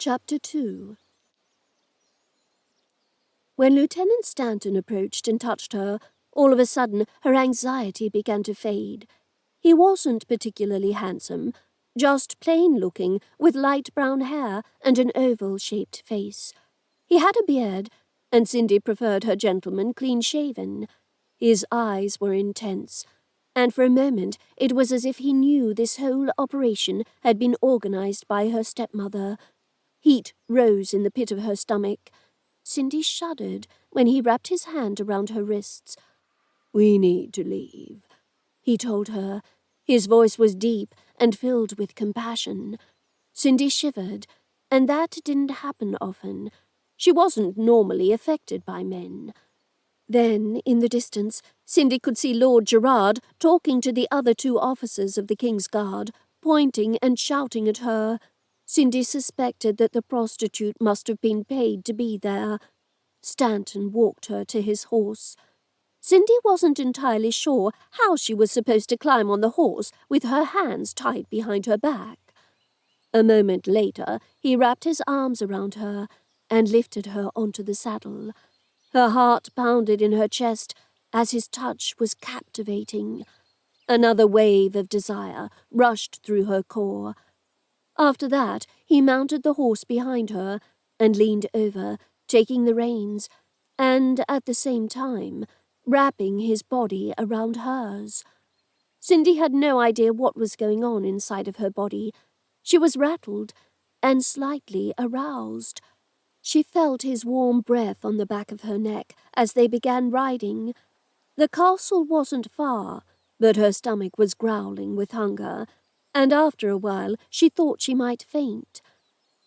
Chapter 2. When Lieutenant Stanton approached and touched her, all of a sudden her anxiety began to fade. He wasn't particularly handsome, just plain-looking, with light brown hair and an oval-shaped face. He had a beard, and Cindy preferred her gentleman clean-shaven. His eyes were intense, and for a moment it was as if he knew this whole operation had been organized by her stepmother. Heat rose in the pit of her stomach. Cindy shuddered when he wrapped his hand around her wrists. "We need to leave," he told her. His voice was deep and filled with compassion. Cindy shivered, and that didn't happen often. She wasn't normally affected by men. Then, in the distance, Cindy could see Lord Gerard talking to the other two officers of the King's Guard, pointing and shouting at her. Cindy suspected that the prostitute must have been paid to be there. Stanton walked her to his horse. Cindy wasn't entirely sure how she was supposed to climb on the horse with her hands tied behind her back. A moment later, he wrapped his arms around her and lifted her onto the saddle. Her heart pounded in her chest as his touch was captivating. Another wave of desire rushed through her core. After that, he mounted the horse behind her and leaned over, taking the reins, and at the same time, wrapping his body around hers. Cindy had no idea what was going on inside of her body. She was rattled and slightly aroused. She felt his warm breath on the back of her neck as they began riding. The castle wasn't far, but her stomach was growling with hunger, and after a while she thought she might faint.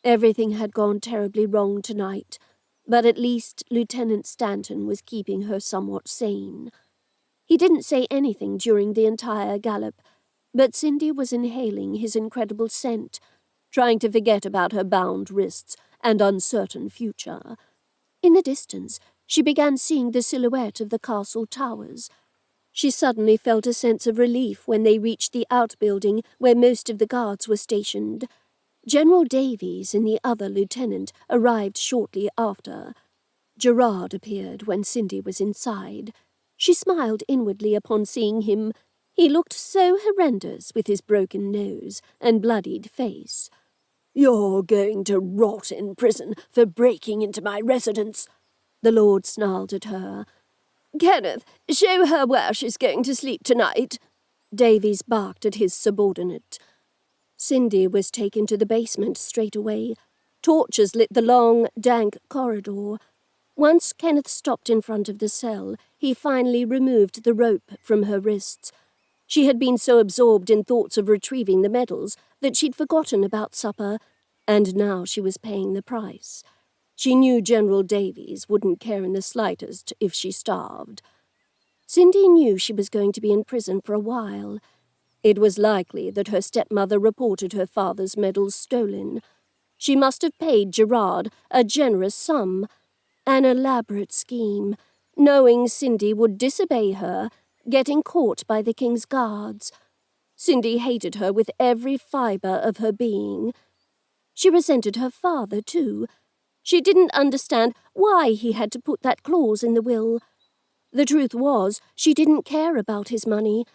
Everything had gone terribly wrong tonight, but at least Lieutenant Stanton was keeping her somewhat sane. He didn't say anything during the entire gallop, but Cindy was inhaling his incredible scent, trying to forget about her bound wrists and uncertain future. In the distance, she began seeing the silhouette of the castle towers. She suddenly felt a sense of relief when they reached the outbuilding where most of the guards were stationed. General Davies and the other lieutenant arrived shortly after. Gerard appeared when Cindy was inside. She smiled inwardly upon seeing him. He looked so horrendous with his broken nose and bloodied face. "You're going to rot in prison for breaking into my residence," the Lord snarled at her. "Kenneth, show her where she's going to sleep tonight," Davies barked at his subordinate. Cindy was taken to the basement straight away. Torches lit the long, dank corridor. Once Kenneth stopped in front of the cell, he finally removed the rope from her wrists. She had been so absorbed in thoughts of retrieving the medals that she'd forgotten about supper, and now she was paying the price. She knew General Davies wouldn't care in the slightest if she starved. Cindy knew she was going to be in prison for a while. It was likely that her stepmother reported her father's medals stolen. She must have paid Gerard a generous sum. An elaborate scheme, knowing Cindy would disobey her, getting caught by the King's Guards. Cindy hated her with every fibre of her being. She resented her father, too. She didn't understand why he had to put that clause in the will. The truth was, she didn't care about his money.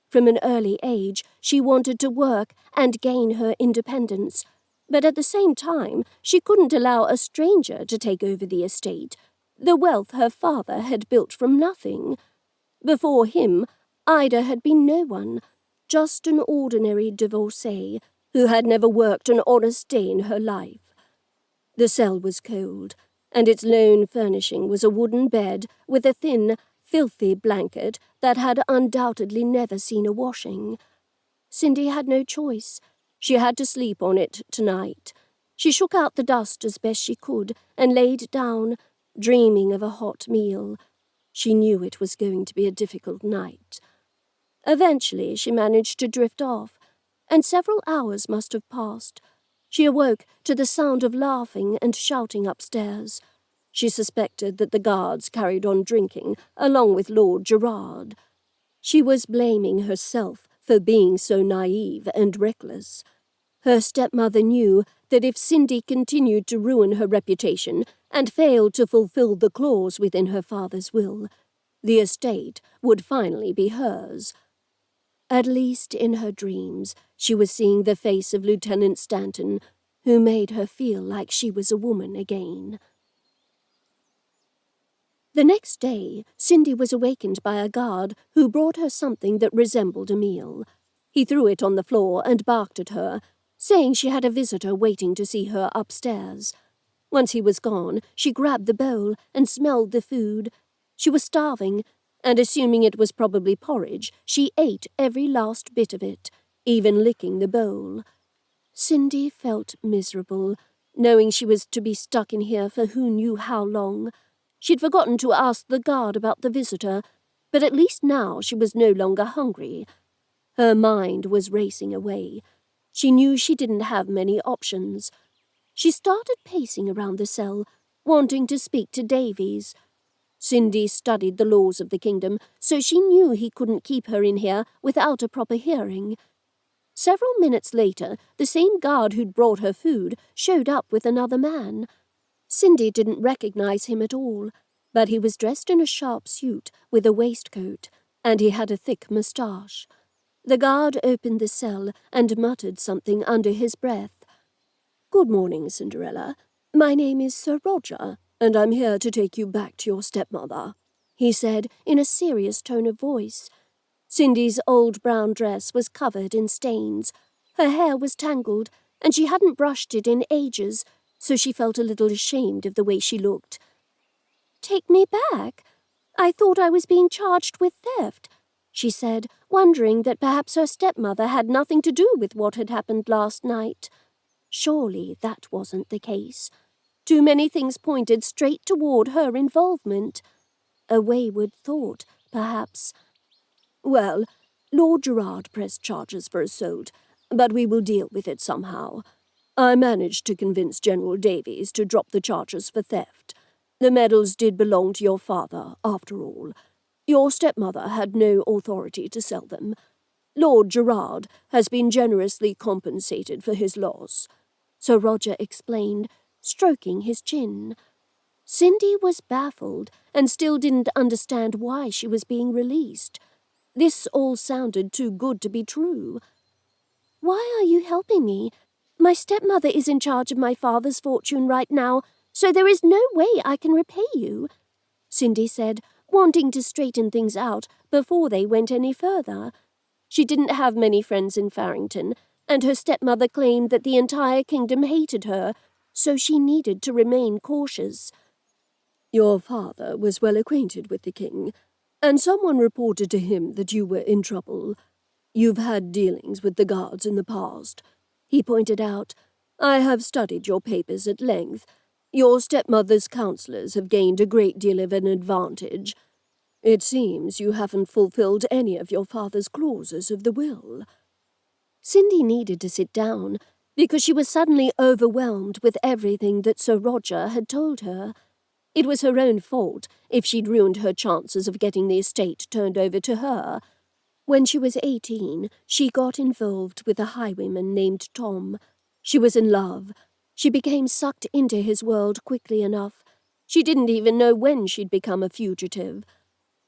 From an early age, she wanted to work and gain her independence, but at the same time, she couldn't allow a stranger to take over the estate, the wealth her father had built from nothing. Before him, Ida had been no one, just an ordinary divorcee who had never worked an honest day in her life. The cell was cold, and its lone furnishing was a wooden bed with a thin, filthy blanket that had undoubtedly never seen a washing. Cindy had no choice. She had to sleep on it tonight. She shook out the dust as best she could and laid down, dreaming of a hot meal. She knew it was going to be a difficult night. Eventually she managed to drift off, and several hours must have passed. She awoke to the sound of laughing and shouting upstairs. She suspected that the guards carried on drinking, along with Lord Gerard. She was blaming herself for being so naive and reckless. Her stepmother knew that if Cindy continued to ruin her reputation and failed to fulfill the clause within her father's will, the estate would finally be hers. At least in her dreams, she was seeing the face of Lieutenant Stanton, who made her feel like she was a woman again. The next day, Cindy was awakened by a guard who brought her something that resembled a meal. He threw it on the floor and barked at her, saying she had a visitor waiting to see her upstairs. Once he was gone, she grabbed the bowl and smelled the food. She was starving, and assuming it was probably porridge, she ate every last bit of it, even licking the bowl. Cindy felt miserable, knowing she was to be stuck in here for who knew how long. She'd forgotten to ask the guard about the visitor, but at least now she was no longer hungry. Her mind was racing away. She knew she didn't have many options. She started pacing around the cell, wanting to speak to Davies. Cindy studied the laws of the kingdom, so she knew he couldn't keep her in here without a proper hearing. Several minutes later, the same guard who'd brought her food showed up with another man. Cindy didn't recognize him at all, but he was dressed in a sharp suit with a waistcoat, and he had a thick moustache. The guard opened the cell and muttered something under his breath. "Good morning, Cinderella. My name is Sir Roger, and I'm here to take you back to your stepmother," he said in a serious tone of voice. Cindy's old brown dress was covered in stains. Her hair was tangled, and she hadn't brushed it in ages, so she felt a little ashamed of the way she looked. "Take me back? I thought I was being charged with theft," she said, wondering that perhaps her stepmother had nothing to do with what had happened last night. Surely that wasn't the case. Too many things pointed straight toward her involvement. A wayward thought, perhaps. "Well, Lord Gerard pressed charges for assault, but we will deal with it somehow. I managed to convince General Davies to drop the charges for theft. The medals did belong to your father, after all. Your stepmother had no authority to sell them. Lord Gerard has been generously compensated for his loss," Sir Roger explained, stroking his chin. Cindy was baffled and still didn't understand why she was being released. This all sounded too good to be true. "Why are you helping me? My stepmother is in charge of my father's fortune right now, so there is no way I can repay you," Cindy said, wanting to straighten things out before they went any further. She didn't have many friends in Farrington, and her stepmother claimed that the entire kingdom hated her, so she needed to remain cautious. "Your father was well acquainted with the king, and someone reported to him that you were in trouble. You've had dealings with the guards in the past," he pointed out. "I have studied your papers at length. Your stepmother's counselors have gained a great deal of an advantage. It seems you haven't fulfilled any of your father's clauses of the will." Cindy needed to sit down, because she was suddenly overwhelmed with everything that Sir Roger had told her. It was her own fault if she'd ruined her chances of getting the estate turned over to her. When she was 18, she got involved with a highwayman named Tom. She was in love. She became sucked into his world quickly enough. She didn't even know when she'd become a fugitive.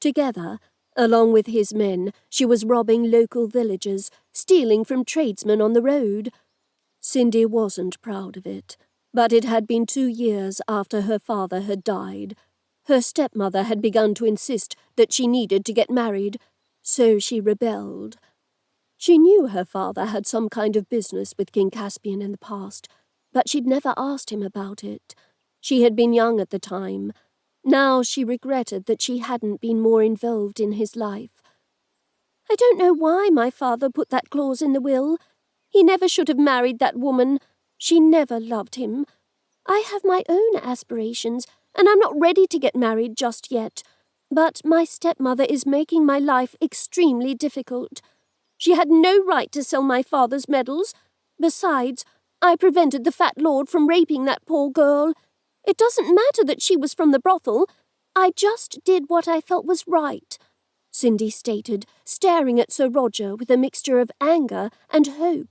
Together, along with his men, she was robbing local villagers, stealing from tradesmen on the road. Cindy wasn't proud of it, but it had been 2 years after her father had died. Her stepmother had begun to insist that she needed to get married, so she rebelled. She knew her father had some kind of business with King Caspian in the past, but she'd never asked him about it. She had been young at the time. Now she regretted that she hadn't been more involved in his life. "I don't know why my father put that clause in the will. He never should have married that woman. She never loved him. I have my own aspirations, and I'm not ready to get married just yet. But my stepmother is making my life extremely difficult. She had no right to sell my father's medals. Besides, I prevented the fat lord from raping that poor girl. It doesn't matter that she was from the brothel. I just did what I felt was right," Cindy stated, staring at Sir Roger with a mixture of anger and hope.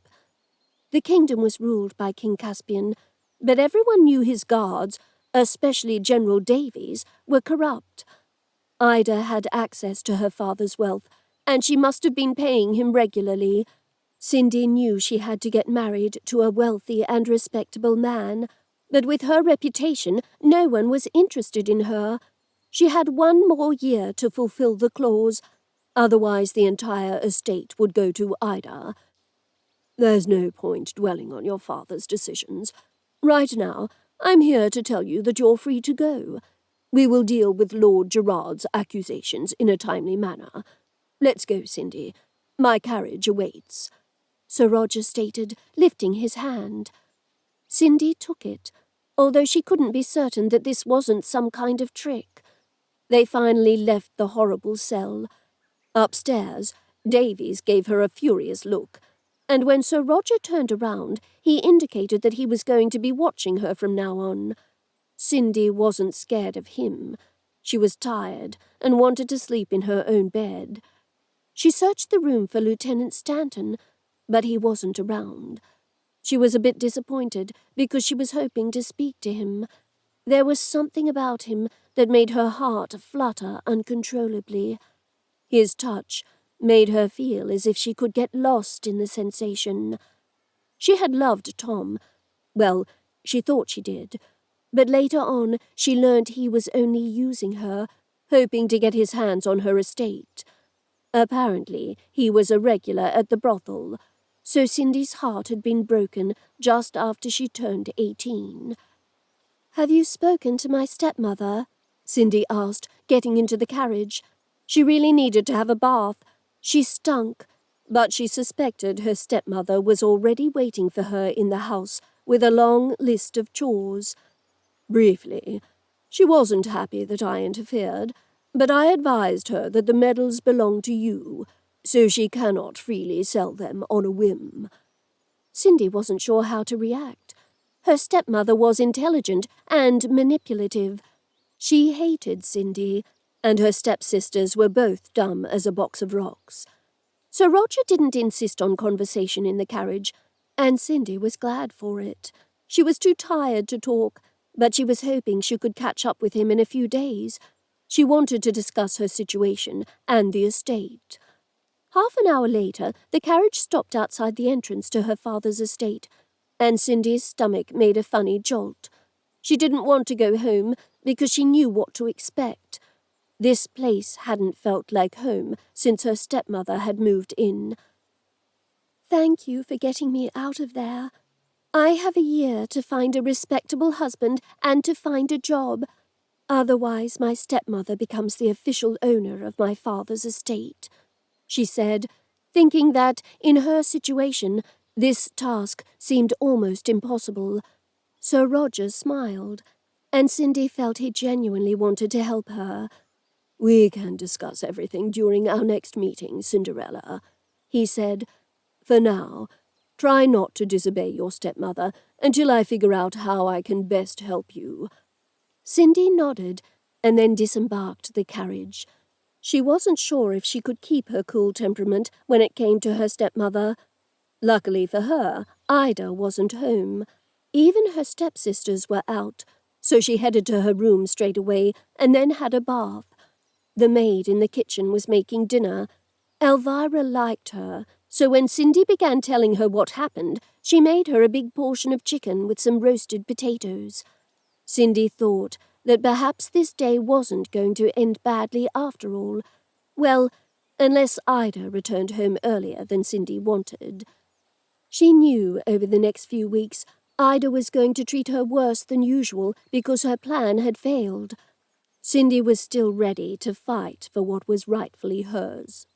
The kingdom was ruled by King Caspian, but everyone knew his guards, especially General Davies, were corrupt. Ida had access to her father's wealth, and she must have been paying him regularly. Cindy knew she had to get married to a wealthy and respectable man, but with her reputation, no one was interested in her. She had 1 more year to fulfill the clause, otherwise the entire estate would go to Ida. There's no point dwelling on your father's decisions. Right now, I'm here to tell you that you're free to go. We will deal with Lord Gerard's accusations in a timely manner. Let's go, Cindy. My carriage awaits," Sir Roger stated, lifting his hand. Cindy took it, although she couldn't be certain that this wasn't some kind of trick. They finally left the horrible cell. Upstairs, Davies gave her a furious look, and when Sir Roger turned around, he indicated that he was going to be watching her from now on. Cindy wasn't scared of him. She was tired and wanted to sleep in her own bed. She searched the room for Lieutenant Stanton, but he wasn't around. She was a bit disappointed because she was hoping to speak to him. There was something about him that made her heart flutter uncontrollably. His touch made her feel as if she could get lost in the sensation. She had loved Tom. Well, she thought she did. But later on, she learned he was only using her, hoping to get his hands on her estate. Apparently, he was a regular at the brothel, so Cindy's heart had been broken just after she turned 18. "Have you spoken to my stepmother?" Cindy asked, getting into the carriage. She really needed to have a bath. She stunk, but she suspected her stepmother was already waiting for her in the house with a long list of chores. "Briefly, she wasn't happy that I interfered, but I advised her that the medals belong to you, so she cannot freely sell them on a whim." Cindy wasn't sure how to react. Her stepmother was intelligent and manipulative. She hated Cindy, and her stepsisters were both dumb as a box of rocks. Sir Roger didn't insist on conversation in the carriage, and Cindy was glad for it. She was too tired to talk, but she was hoping she could catch up with him in a few days. She wanted to discuss her situation and the estate. Half an hour later, the carriage stopped outside the entrance to her father's estate, and Cindy's stomach made a funny jolt. She didn't want to go home because she knew what to expect. This place hadn't felt like home since her stepmother had moved in. "Thank you for getting me out of there. I have a year to find a respectable husband and to find a job. Otherwise, my stepmother becomes the official owner of my father's estate," she said, thinking that, in her situation, this task seemed almost impossible. Sir Roger smiled, and Cindy felt he genuinely wanted to help her. "We can discuss everything during our next meeting, Cinderella," he said. "For now, try not to disobey your stepmother until I figure out how I can best help you." Cindy nodded and then disembarked the carriage. She wasn't sure if she could keep her cool temperament when it came to her stepmother. Luckily for her, Ida wasn't home. Even her stepsisters were out, so she headed to her room straight away and then had a bath. The maid in the kitchen was making dinner. Elvira liked her, so when Cindy began telling her what happened, she made her a big portion of chicken with some roasted potatoes. Cindy thought that perhaps this day wasn't going to end badly after all. Well, unless Ida returned home earlier than Cindy wanted. She knew over the next few weeks Ida was going to treat her worse than usual because her plan had failed. Cindy was still ready to fight for what was rightfully hers.